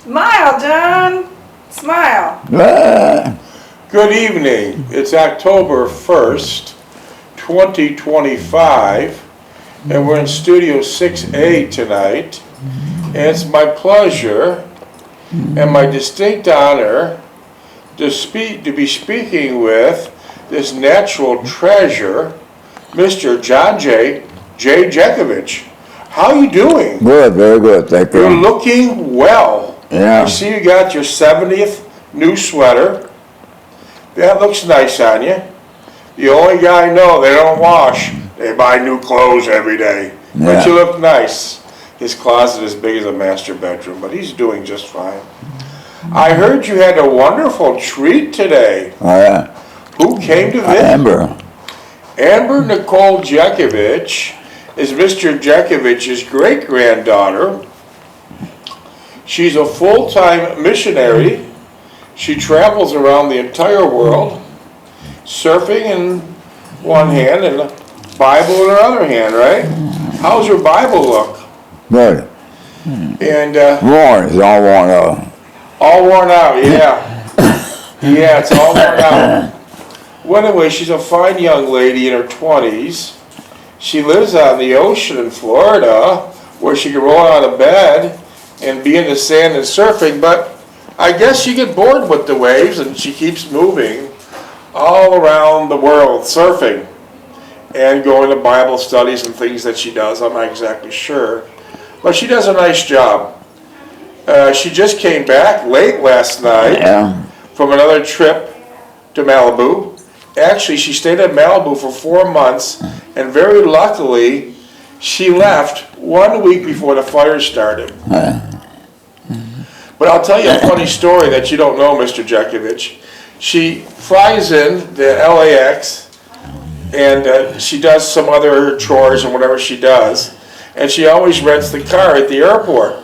Smile, John. Smile. Good evening. It's October 1st, 2025, and we're in Studio 6A tonight. And it's my pleasure and my distinct honor to be speaking with this natural treasure, Mr. John J. Jeckovich. How are you doing? Good, very good, thank you. You're looking well. Yeah. I see you got your 70th new sweater. That looks nice on you. The only guy I know, they don't wash. They buy new clothes every day. Yeah. But you look nice. His closet is big as a master bedroom, but he's doing just fine. I heard you had a wonderful treat today. Oh, yeah. Who came to visit? Amber. Amber Nicole Jeckovich is Mr. Jeckovich's great-granddaughter. She's a full-time missionary. She travels around the entire world, surfing in one hand and the Bible in her other hand, right? How's your Bible look? Good. And Worn, it's all worn out. all worn out, yeah. Yeah, it's all worn out. Well, anyway, she's a fine young lady in her 20s. She lives on the ocean in Florida, where she can roll out of bed and be in the sand and surfing, but I guess she gets bored with the waves and she keeps moving all around the world surfing and going to Bible studies and things that she does. I'm not exactly sure, but she does a nice job. She just came back late last night from another trip to Malibu. Actually, she stayed at Malibu for 4 months, and very luckily, she left 1 week before the fire started. But I'll tell you a funny story that you don't know, Mr. Jeckovich. She flies in the LAX, and she does some other chores and whatever she does, and she always rents the car at the airport.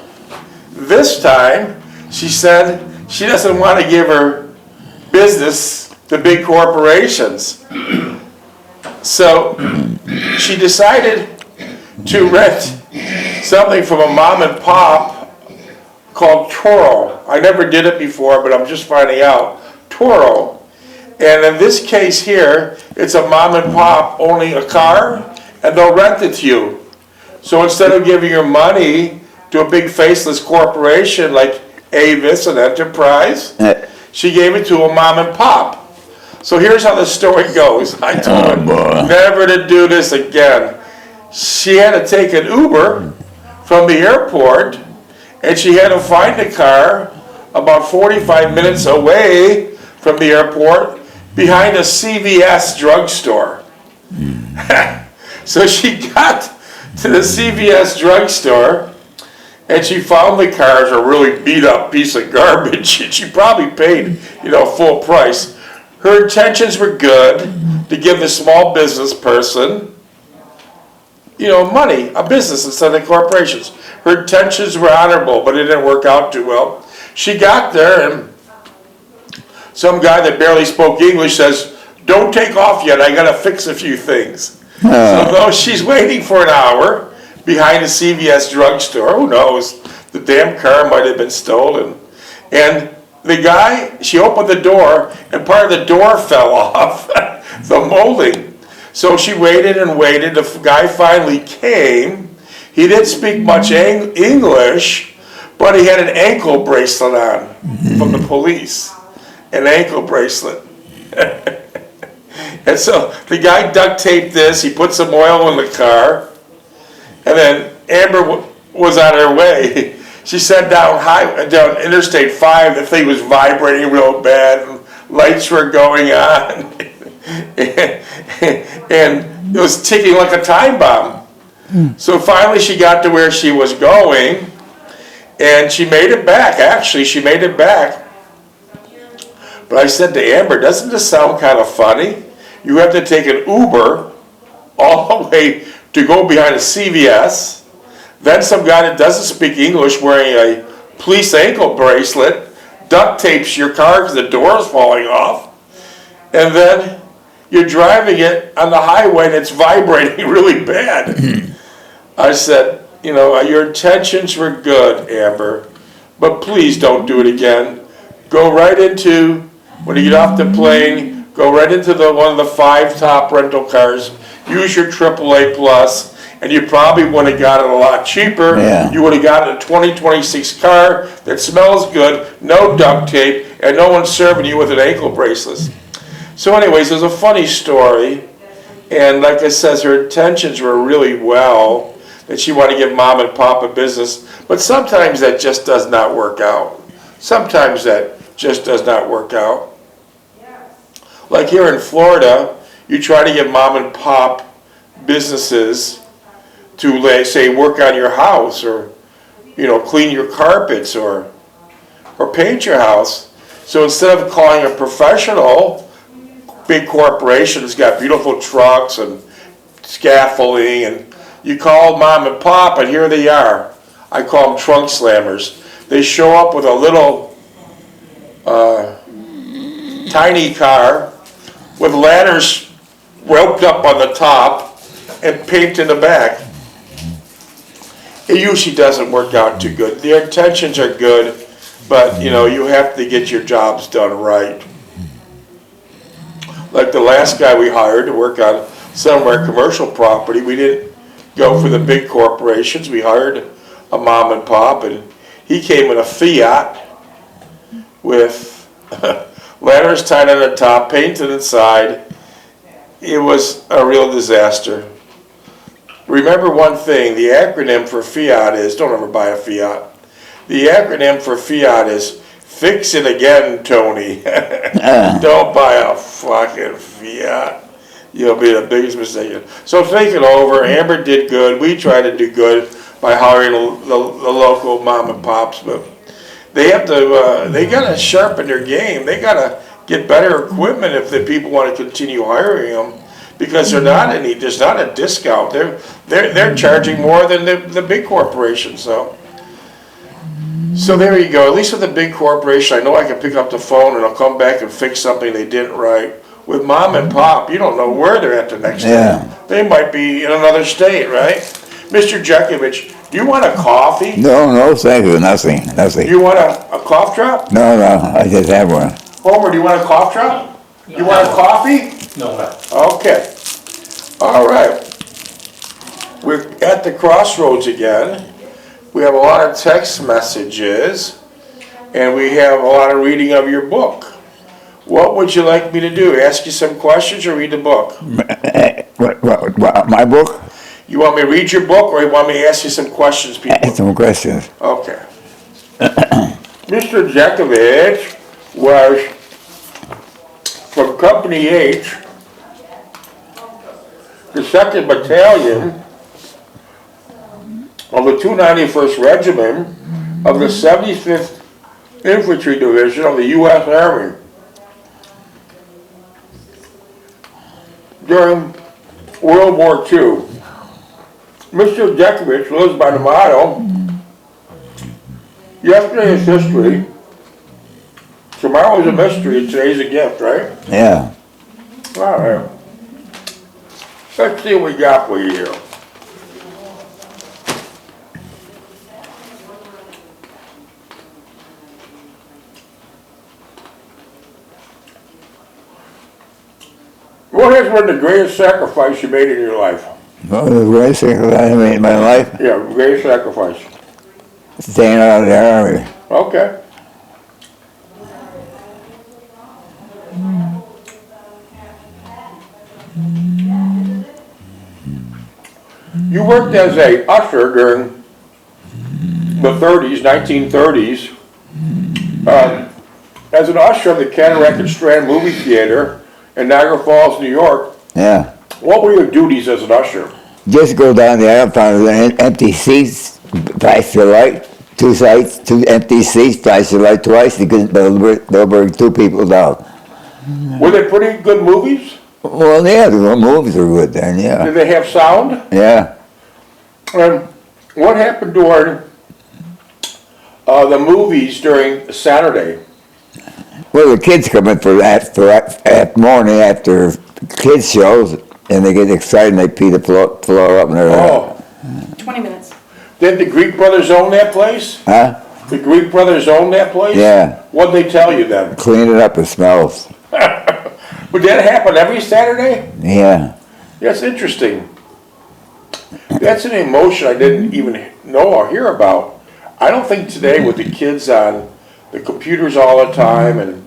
This time, she said she doesn't want to give her business to big corporations. So she decided to rent something from a mom and pop called Toro. I never did it before, but I'm just finding out. Toro. And in this case here, it's a mom and pop owning a car, and they'll rent it to you. So instead of giving your money to a big faceless corporation like Avis and Enterprise, she gave it to a mom and pop. So here's how the story goes. I told her never to do this again. She had to take an Uber from the airport, and she had to find a car about 45 minutes away from the airport behind a CVS drugstore. So she got to the CVS drugstore, and she found the car as a really beat up piece of garbage, and she probably paid, full price. Her intentions were good, to give the small business person, money, a business instead of corporations. Her intentions were honorable, but it didn't work out too well. She got there, and some guy that barely spoke English says, "Don't take off yet, I gotta fix a few things." So though she's waiting for an hour behind a CVS drugstore, who knows, the damn car might have been stolen. And the guy, she opened the door, and part of the door fell off, the molding. So she waited and waited. The guy finally came. He didn't speak much English, but he had an ankle bracelet on from the police. An ankle bracelet. And so the guy duct taped this. He put some oil in the car. And then Amber was on her way. She sat down Interstate 5, the thing was vibrating real bad, and lights were going on, and it was ticking like a time bomb. So finally she got to where she was going, and she made it back. Actually, she made it back. But I said to Amber, doesn't this sound kind of funny? You have to take an Uber all the way to go behind a CVS. Then some guy that doesn't speak English wearing a police ankle bracelet duct tapes your car because the door is falling off. And then you're driving it on the highway and it's vibrating really bad. I said, your intentions were good, Amber, but please don't do it again. Go right into, when you get off the plane, go right into one of the 5 top rental cars. Use your AAA Plus, and you probably would have got it a lot cheaper. Yeah. You would have gotten a 2026 car that smells good, no duct tape, and no one's serving you with an ankle bracelet. So anyways, there's a funny story, and like I said, her intentions were really well, that she wanted to give mom and pop a business, but sometimes that just does not work out. Sometimes that just does not work out. Like here in Florida, you try to give mom and pop businesses to, let's say, work on your house, or clean your carpets, or paint your house. So instead of calling a professional, big corporation that's got beautiful trucks and scaffolding, and you call mom and pop, and here they are. I call them trunk slammers. They show up with a little tiny car with ladders roped up on the top and paint in the back. It usually doesn't work out too good. Their intentions are good, but you have to get your jobs done right. Like the last guy we hired to work on some of our commercial property, we didn't go for the big corporations. We hired a mom and pop, and he came in a Fiat with ladders tied on the top, painted inside. It was a real disaster. Remember one thing, the acronym for Fiat is, don't ever buy a Fiat. The acronym for Fiat is, fix it again, Tony. Don't buy a fucking Fiat. You'll be the biggest mistake. So think it over. Amber did good. We tried to do good by hiring the local mom and pops, but they have to, they gotta sharpen their game. They gotta get better equipment if the people want to continue hiring them, because there's not a discount. They're charging more than the big corporations. So there you go. At least with a big corporation, I know I can pick up the phone and I'll come back and fix something they didn't right. With mom and pop, you don't know where they're at the next day. They might be in another state, right? Mr. Jeckovich, do you want a coffee? No, thank you, nothing. You want a cough drop? No, I just have one. Homer, do you want a cough drop? You want a coffee? No. Okay. All right. We're at the crossroads again. We have a lot of text messages, and we have a lot of reading of your book. What would you like me to do? Ask you some questions or read the book? What, my book? You want me to read your book, or you want me to ask you some questions, people? Ask some questions. Okay. Mr. Jeckovich was from Company H, the 2nd Battalion of the 291st Regiment of the 75th Infantry Division of the U.S. Army. During World War II, Mr. Jeckovich lives by the motto, yesterday is history, tomorrow is a mystery, and today's a gift, right? Yeah. All right. Let's see what we got for you here. What has been the greatest sacrifice you made in your life? Well, the greatest sacrifice I made in my life, Yeah, greatest sacrifice. staying out of the army. Okay. You worked as a usher during the 30s, 1930s, as an usher of the Cataract and Strand Movie Theater in Niagara Falls, New York. Yeah. What were your duties as an usher? Just go down the aisle, find empty seats, flash the light, 2 sides, 2 empty seats, flash the light twice, because they'll bring 2 people down. Were they pretty good movies? Well, yeah, the movies were good then, yeah. Did they have sound? Yeah. And what happened during the movies during Saturday? Well, the kids come in for that morning after kids shows, and they get excited and they pee the floor up and everything. Oh, 20 minutes. did the Greek brothers own that place? Huh? The Greek brothers own that place? Yeah. What'd they tell you then? Clean it up, it smells. Would that happen every Saturday? Yeah. That's interesting. That's an emotion I didn't even know or hear about. I don't think today with the kids on the computers all the time and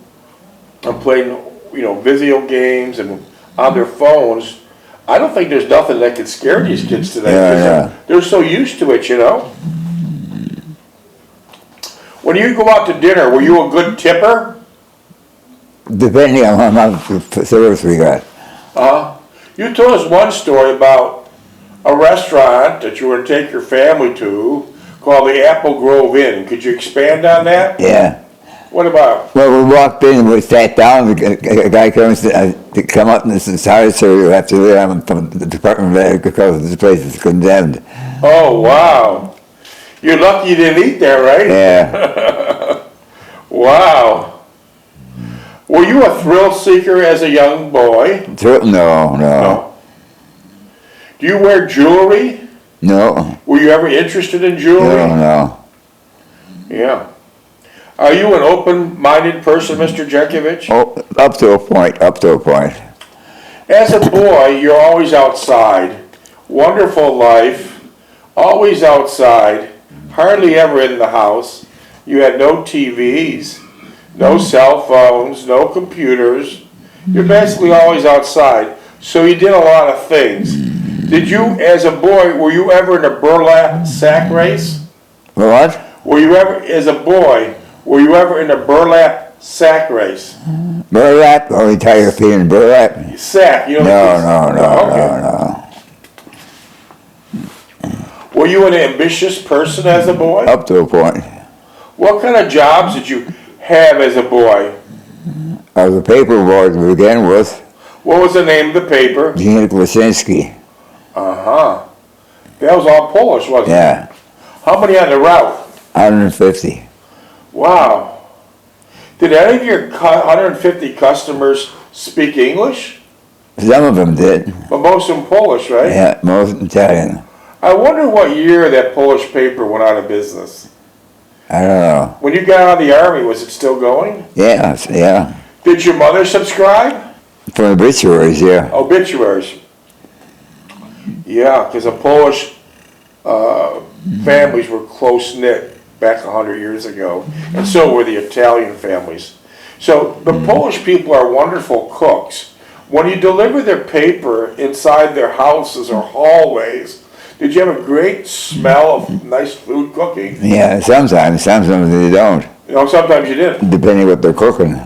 playing, video games and on their phones, I don't think there's nothing that could scare these kids today. Yeah. They're so used to it, When you go out to dinner, were you a good tipper? Depending on how much service we got. You told us one story about a restaurant that you were to take your family to called the Apple Grove Inn. Could you expand on that? Yeah. What about? Well, we walked in and we sat down. A guy comes to come up and says, "Sorry, sir, you have to leave. I'm from the Department of Agriculture. This place is condemned." Oh, wow. You're lucky you didn't eat there, right? Yeah. Wow. Were you a thrill seeker as a young boy? No. Do you wear jewelry? No. Were you ever interested in jewelry? No. Yeah. Are you an open-minded person, Mr. Jeckovich? Oh, up to a point. As a boy, you're always outside. Wonderful life. Always outside. Hardly ever in the house. You had no TVs, no cell phones, no computers. You're basically always outside. So you did a lot of things. Did you, as a boy, were you ever in a burlap sack race? What? Were you ever, as a boy, were you ever in a burlap sack race? Burlap? Oh, you tie your feet in burlap? Sack, you know. No. Were you an ambitious person as a boy? Up to a point. What kind of jobs did you have as a boy? I was a paper boy to begin with. What was the name of the paper? Gina Kwasinski. Uh-huh. That was all Polish, wasn't it? Yeah. How many on the route? 150. Wow. Did any of your 150 customers speak English? Some of them did. But most of them Polish, right? Yeah, most Italian. I wonder what year that Polish paper went out of business. I don't know. When you got out of the army, was it still going? Yeah. Did your mother subscribe? For obituaries, yeah. Obituaries. Yeah, because the Polish families were close-knit back 100 years ago, and so were the Italian families. So the Polish people are wonderful cooks. When you deliver their paper inside their houses or hallways, did you have a great smell of nice food cooking? Yeah, sometimes they don't, Sometimes you didn't. depending what they're cooking.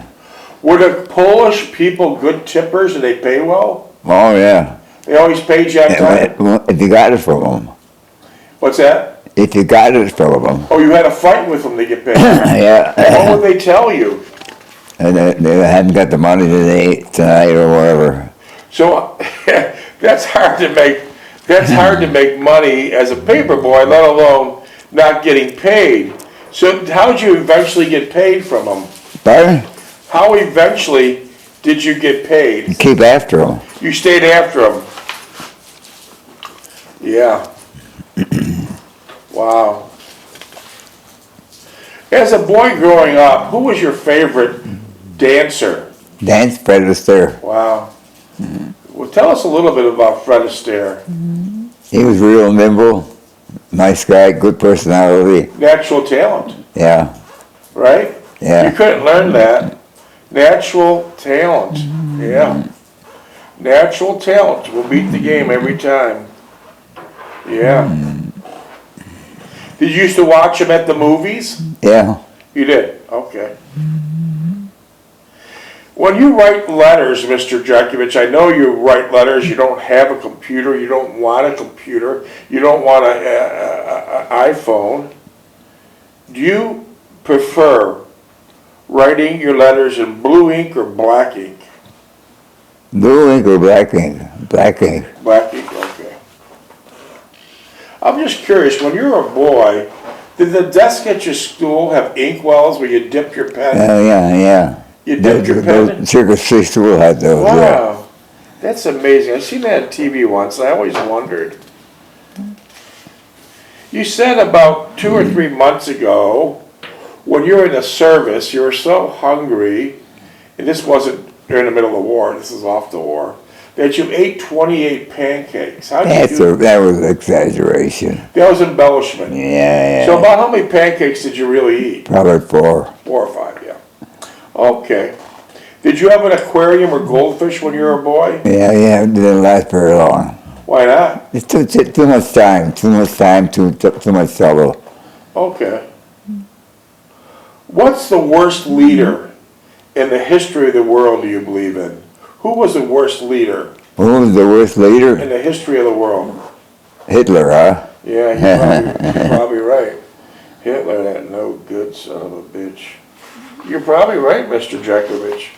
Were the Polish people good tippers? Did they pay well? Oh, yeah. They always paid you on time? If you got it from them. What's that? If you got it from them. Oh, you had a fight with them to get paid. Yeah. What would they tell you? And they hadn't got the money tonight or whatever. So that's hard to make. That's hard to make money as a paper boy, let alone not getting paid. So how did you eventually get paid from them? Pardon? How eventually did you get paid? Keep after them. You stayed after them. Yeah. Wow. As a boy growing up, who was your favorite dancer? Dance Fred Astaire. Wow. Well, tell us a little bit about Fred Astaire. He was real nimble, nice guy, good personality. Natural talent, Yeah. right? Yeah. You couldn't learn that. Natural talent. Yeah. Natural talent will beat the game every time. Yeah. Did you used to watch him at the movies? Yeah. You did? Okay. When you write letters, Mr. Jeckovich, I know you write letters, you don't have a computer, you don't want a computer, you don't want an iPhone. Do you prefer writing your letters in blue ink or black ink? Blue ink or black ink? Black ink. Black ink, okay. I'm just curious, when you were a boy, did the desk at your school have ink wells where you dip your pen? Yeah. You dipped your pen? The Circus Free School had those, yeah. Wow, that's amazing. I've seen that on TV once, and I always wondered. You said about 2 or 3 months ago when you're in the service, you were so hungry, and this wasn't during the middle of the war, this is off the war, that you ate 28 pancakes. How did you do That was an exaggeration. That was embellishment. Yeah. So about how many pancakes did you really eat? Probably 4. 4 or 5, yeah. Okay. Did you have an aquarium or goldfish when you were a boy? Yeah, it didn't last very long. Why not? It's too much time, too much trouble. Okay. What's the worst leader in the history of the world do you believe in? Who was the worst leader Who was the worst leader? in the history of the world? Hitler, huh? Yeah, you're probably right. Hitler, that no good son of a bitch. You're probably right, Mr. Jeckovich.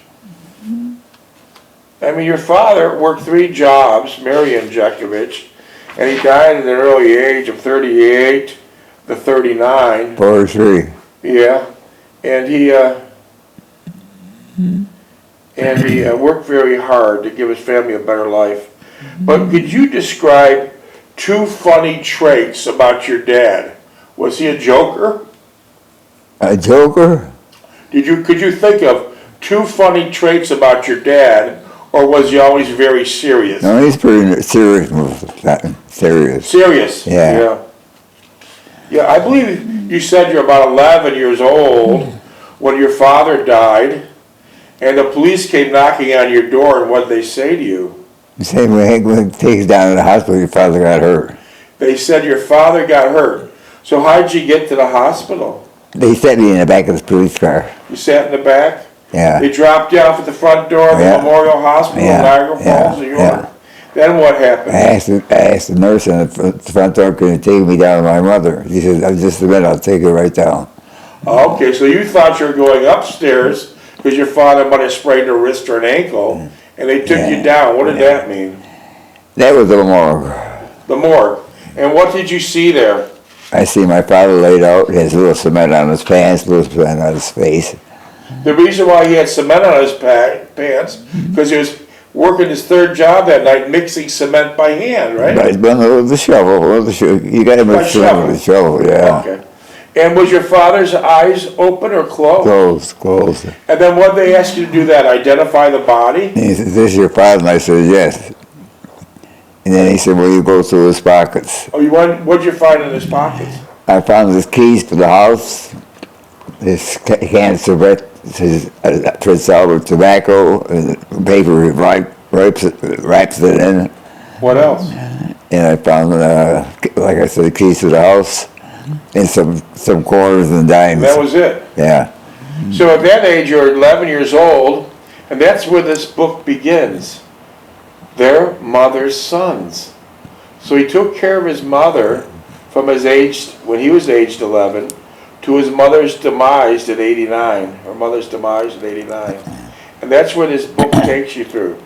I mean, your father worked 3 jobs, Marion Jeckovich, and he died at an early age of 38 to 39. 43. Yeah, and he worked very hard to give his family a better life. But could you describe 2 funny traits about your dad? Was he a joker? A joker? Could you think of 2 funny traits about your dad, or was he always very serious? No, he's pretty serious. Serious. Serious? Yeah. Yeah, I believe you said you're about 11 years old when your father died, and the police came knocking on your door, and what did they say to you? The same way when take us down to the hospital, your father got hurt. They said your father got hurt. So how'd you get to the hospital? They set me in the back of the police car. You sat in the back? Yeah. They dropped you off at the front door of the Yeah. Memorial Hospital in Niagara Falls, New York? Yeah. Then what happened? I asked the nurse on the front door, could you take me down to my mother? She said, "Oh, just a minute, I'll take her right down." Okay, so you thought you were going upstairs because your father might have sprained a wrist or an ankle, and they took you down. What did that mean? That was the morgue. The morgue. And what did you see there? I see my father laid out, he has a little cement on his pants, a little cement on his face. The reason why he had cement on his pants, because he was working his 3rd job that night, mixing cement by hand, right? But with the shovel, you got to By mix cement with the shovel, yeah. Okay. And was your father's eyes open or closed? Closed. And then what they asked you to do that, identify the body? And he said, "This is your father?" And I said, "Yes." And then he said, "Well, you go through his pockets." Oh, what'd you find in his pockets? I found his keys to the house, his can of cigarette, his Prince Albert tobacco, and paper he wraps it in. What else? And I found, like I said, the keys to the house, and some quarters and dimes. That was it. Yeah. So at that age, you're 11 years old, and that's where this book begins. Their mother's sons. So he took care of his mother from when he was aged 11, to his mother's demise at 89, her mother's demise at 89. And that's where this book takes you through.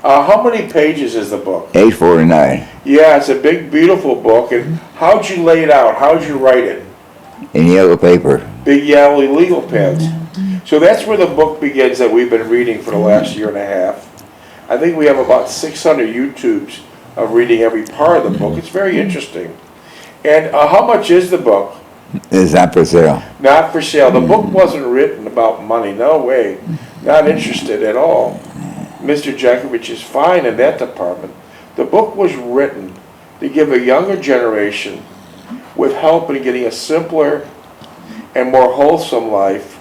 How many pages is the book? 849. Yeah, it's a big, beautiful book. And how'd you lay it out? How'd you write it? In yellow paper. Big yellow legal pads. So that's where the book begins that we've been reading for the last year and a half. I think we have about 600 YouTubes of reading every part of the book. It's very interesting. And how much is the book? It's not for sale. Not for sale. The book wasn't written about money. No way. Not interested at all. Mr. Jeckovich is fine in that department. The book was written to give a younger generation with help in getting a simpler and more wholesome life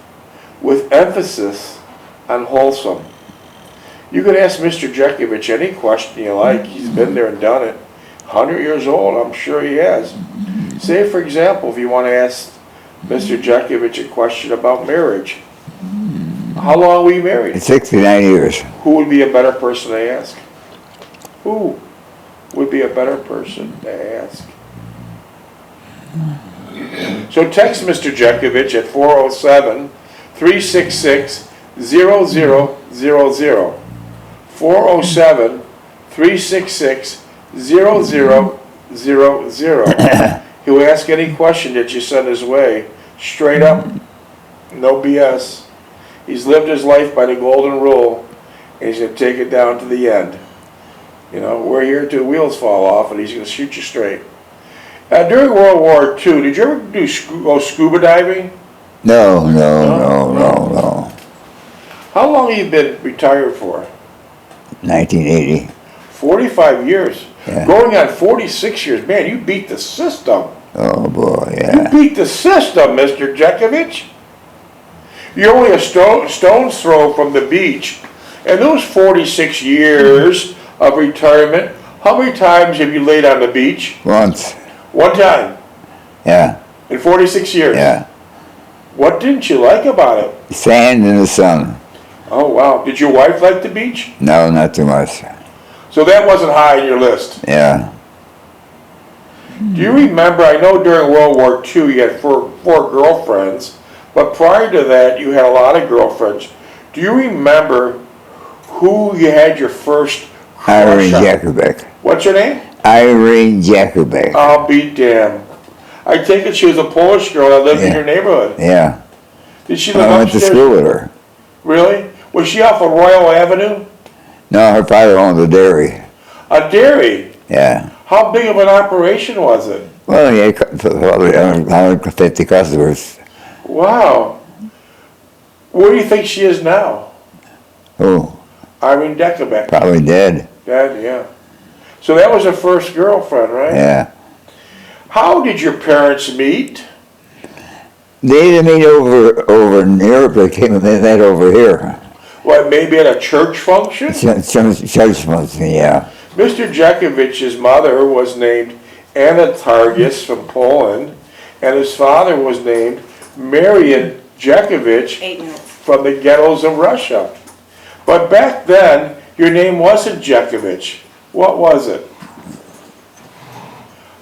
with emphasis on wholesome. You could ask Mr. Jeckovich any question you like. He's been there and done it. 100 years old, I'm sure he has. Say, for example, if you want to ask Mr. Jeckovich a question about marriage. How long were you married? 69 years. Who would be a better person to ask? Who would be a better person to ask? So text Mr. Jeckovich at 407-366-0000. 407-366-0000. He'll ask any question that you send his way. Straight up. No BS. He's lived his life by the golden rule, and he's going to take it down to the end. You know, we're here till the wheels fall off, and he's going to shoot you straight. During World War II, did you ever go scuba diving? No, no, no, no, no. How long have you been retired for? 1980. 45 years. Yeah. Going on 46 years. Man, you beat the system. Oh boy, You yeah. beat the system, Mr. Jeckovich. You're only a stone's throw from the beach. And those 46 years of retirement, how many times have you laid on the beach? Once. One time. Yeah, In 46 years. yeah. What didn't you like about it? Sand in the sun. Oh, wow. Did your wife like the beach? No, not too much. So that wasn't high on your list. Yeah. Do you remember, I know during World War II you had four girlfriends, but prior to that you had a lot of girlfriends. Do you remember who you had your first Irene crush on? Jeckovich. What's your name? Irene Jeckovich. I'll be damned. I take it she was a Polish girl that lived in Yeah. your neighborhood. Yeah. Did she live I went to upstairs? school with her. Really? Was she off of Royal Avenue? No, her father owned a dairy. A dairy? Yeah. How big of an operation was it? Well, he had probably 150 customers. Wow. Where do you think she is now? Who? Irene Jeckovich. Probably dead. Dad, yeah. So that was her first girlfriend, right? Yeah. How did your parents meet? They didn't meet over in Europe. They met over here. What, maybe at a church function? Church function, yeah. Mr. Jeckovich's mother was named Anna Targus from Poland, and his father was named Marian Jeckovich 8 minutes. from the ghettos of Russia. But back then, your name wasn't Jeckovich. What was it?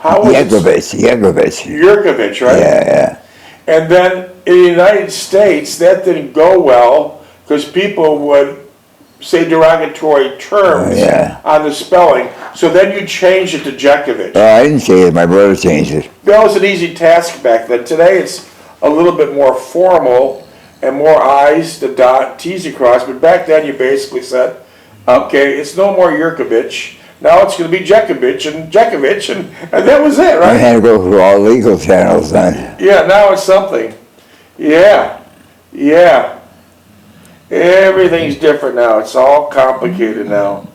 How was it? Jeckovich. Jurkovich, right? Yeah, yeah. And then in the United States, that didn't go well because people would say derogatory terms Yeah. on the spelling. So then you changed it to Jeckovich. I didn't change it. My brother changed it. That was an easy task back then. Today it's a little bit more formal and more I's to dot, T's across. But back then you basically said, okay, it's no more Jurkovich. Now it's going to be Jeckovich, and that was it, I right? had to go through all legal channels then. Yeah, now it's something. Yeah, yeah. Everything's different now. It's all complicated now.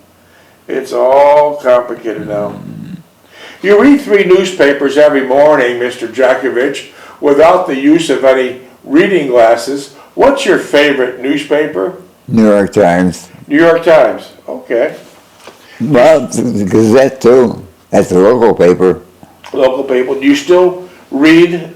It's all complicated now. You read 3 newspapers every morning, Mr. Jeckovich, without the use of any reading glasses. What's your favorite newspaper? New York Times. New York Times. Okay. Well, the Gazette too. That's the local paper. Local people. Do you still read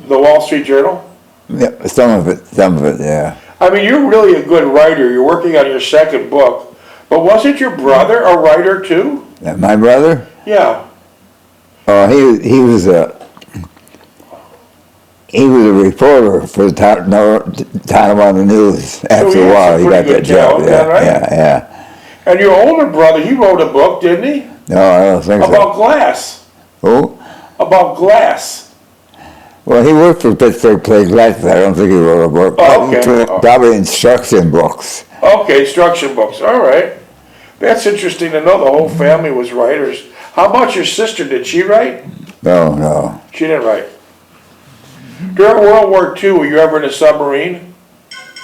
the Wall Street Journal? Yeah, some of it, yeah. I mean, you're really a good writer. You're working on your second book. But wasn't your brother a writer too? My brother? Yeah. Oh, he was a reporter for the Tonawanda News. After he a had while, some he got pretty that good job. talent, Yeah, right? yeah. And your older brother, he wrote a book, didn't he? No, I don't think so. About glass. Who? About glass. Well, he worked for Pittsburgh Plate Glass, but I don't think he wrote a book. Oh, okay. Probably instruction books. Okay, instruction books. All right. That's interesting to know. The whole family was writers. How about your sister? Did she write? No. She didn't write. During World War II, were you ever in a submarine?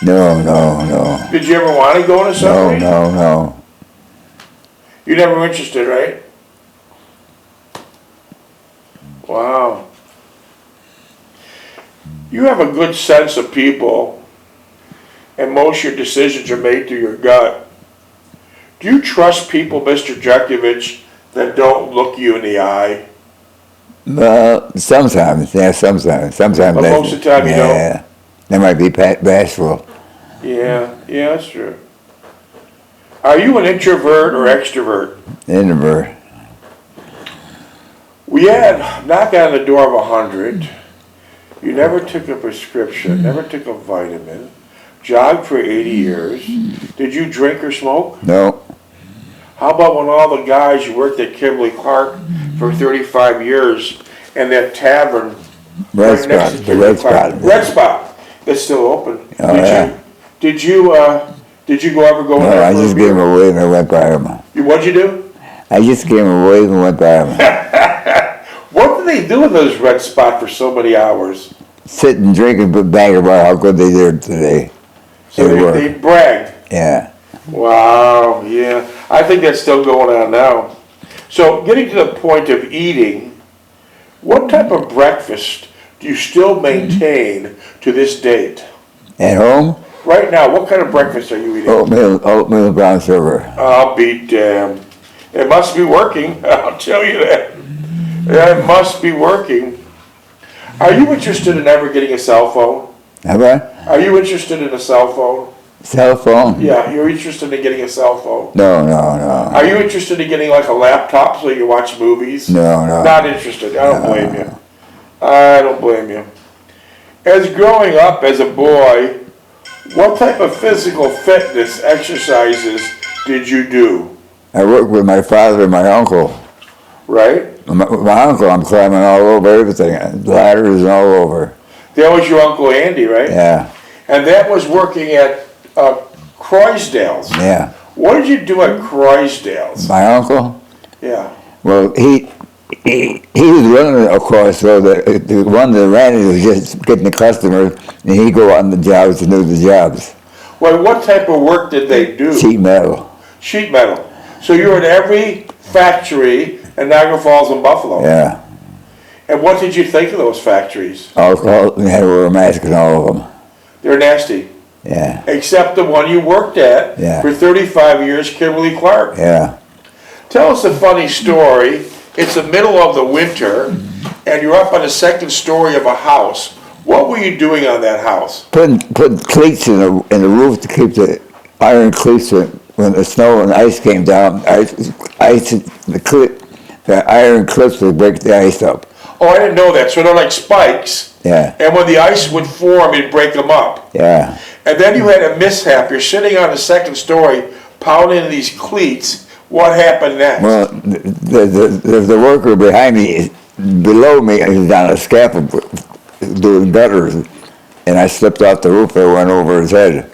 No. Did you ever want to go in a submarine? No. You never were interested, right? Wow. You have a good sense of people, and most of your decisions are made through your gut. Do you trust people, Mr. Jeckovich, that don't look you in the eye? Well, sometimes, yeah, sometimes. But most of the time you don't? Yeah, they might be bashful. Yeah, that's true. Are you an introvert or extrovert? Introvert. We had knock on the door of 100. You never took a prescription, never took a vitamin, jogged for 80 years. Did you drink or smoke? No. How about when all the guys you worked at Kimberly Clark for 35 years and that tavern Red right next Spot, to the Kimberly Red Clark? Spot. Red Spot. It's still open. Oh, yeah. Did you ever go in No, there? I for a just beer? gave him a wave and went by him. What'd you do? I just gave him a wave and went by him. What do they do in those Red Spot for so many hours? sitting, drinking, but bang about how good they did today. So They were. they bragged. Yeah. Wow, yeah. I think that's still going on now. So getting to the point of eating, what type of breakfast do you still maintain to this date? At home, Right now, what kind of breakfast are you eating? oatmeal, brown sugar. I'll be damned. It must be working, I'll tell you that. It must be working. Are you interested in ever getting a cell phone? Have I? Are you interested in a cell phone? Cell phone? Yeah, you're interested in getting a cell phone. No, no. Are you interested in getting like a laptop so you can watch movies? No. Not interested. I don't blame you. I don't blame you. As growing up as a boy, what type of physical fitness exercises did you do? I worked with my father and my uncle. Right? My uncle, I'm climbing all over everything, ladders and all over. That was your Uncle Andy, right? Yeah, And that was working at Croisdale's. yeah. What did you do at Croisdale's? My uncle, Yeah. well, he was running across, so the one that ran it was just getting the customers, and he'd go on the jobs to do the jobs. Well, what type of work did they do? Sheet metal, Sheet metal. So you were in every factory in Niagara Falls and Buffalo. yeah. And what did you think of those factories? Alcohol, we had to wear a mask in all of them. They're nasty. Yeah, Except the one you worked at Yeah. for 35 years, Kimberly Clark. yeah. Tell us a funny story. It's the middle of the winter, and you're up on the second story of a house. What were you doing on that house? Putting cleats in the roof to keep the iron cleats when the snow and ice came down. The iron clips would break the ice up. Oh, I didn't know that. So they're like spikes, Yeah, and when the ice would form, it'd break them up. yeah. And then you had a mishap. You're sitting on the second story, pounding these cleats. What happened next? Well, the worker behind me, below me, he was on a scaffold doing gutters, and I slipped off the roof. I went over his head.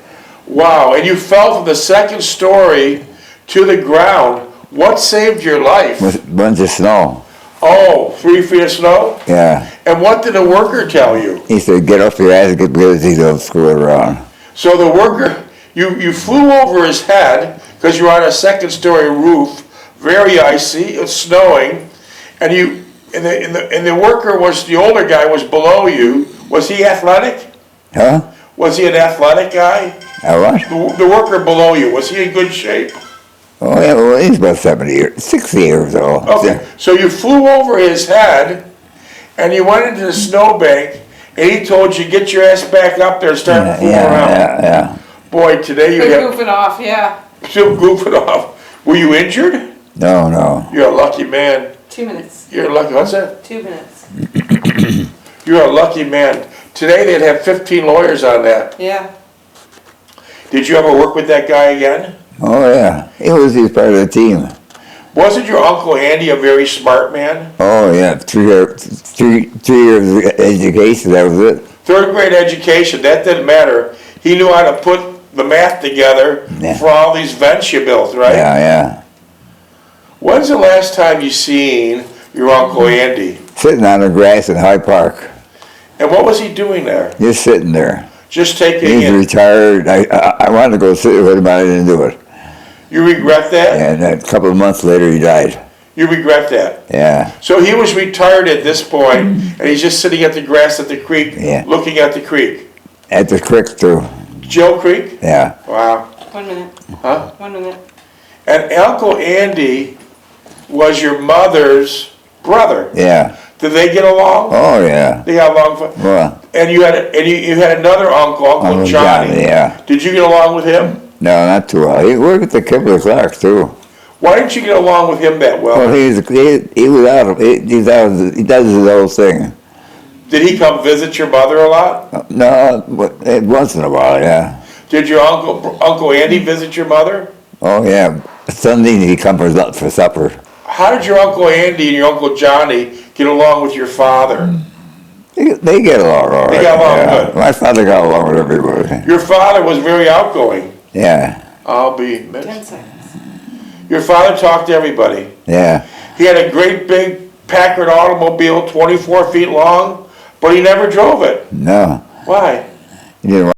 Wow, and you fell from the second story to the ground. What saved your life? With a bunch of snow. Oh, 3 feet of snow? Yeah. And what did the worker tell you? He said, "Get off your ass and get busy. Don't screw it around." So the worker, you flew over his head because you're on a second story roof, very icy, it's snowing, and the worker was, the older guy was below you. Was he athletic? Huh? Was he an athletic guy? What? The worker below you, was he in good shape? Oh, yeah, well, he's about 60 years old. Okay, so you flew over his head, and you went into the snowbank, and he told you, get your ass back up there and start fooling around. Yeah. Boy, today you They're have, goofing off, yeah. still goofing off. Were you injured? No. You're a lucky man. 2 minutes. You're a lucky, what's that? 2 minutes. You're a lucky man. Today they'd have 15 lawyers on that. Yeah. Did you ever work with that guy again? Oh, yeah. He was part of the team. Wasn't your Uncle Andy a very smart man? Oh, yeah. 3 years of education, that was it. Third grade education, that didn't matter. He knew how to put the math together Yeah. for all these vents you built, right? Yeah. When's the last time you seen your Uncle Andy? Sitting on the grass in Hyde Park. And what was he doing there? Just sitting there. Just taking He's in. retired. I wanted to go sit with him, but I didn't do it. You regret that? And a couple of months later, he died. You regret that? Yeah. So he was retired at this point, and he's just sitting at the grass at the creek, Yeah. looking at the creek. At the creek, too. Jill Creek? Yeah. Wow. 1 minute. Huh? 1 minute. And Uncle Andy was your mother's brother. Yeah. Did they get along? Oh, yeah. They got along. Well, And you had another uncle, Uncle Johnny. Yeah. Did you get along with him? No, not too well. He worked at the Kimberly Clark, too. Why didn't you get along with him that well? Well, he was out of, he does his own thing. Did he come visit your mother a lot? No, but once in a while, yeah. Did your Uncle Andy visit your mother? Oh, yeah. Sunday he'd come for supper. How did your Uncle Andy and your Uncle Johnny get along with your father? They get along all right. They got along yeah. good. My father got along with everybody. Your father was very outgoing. Yeah, I'll be 10 missed. seconds. Your father talked to everybody. yeah. He had a great big Packard automobile, 24 feet long, But he never drove it. No, Why? he didn't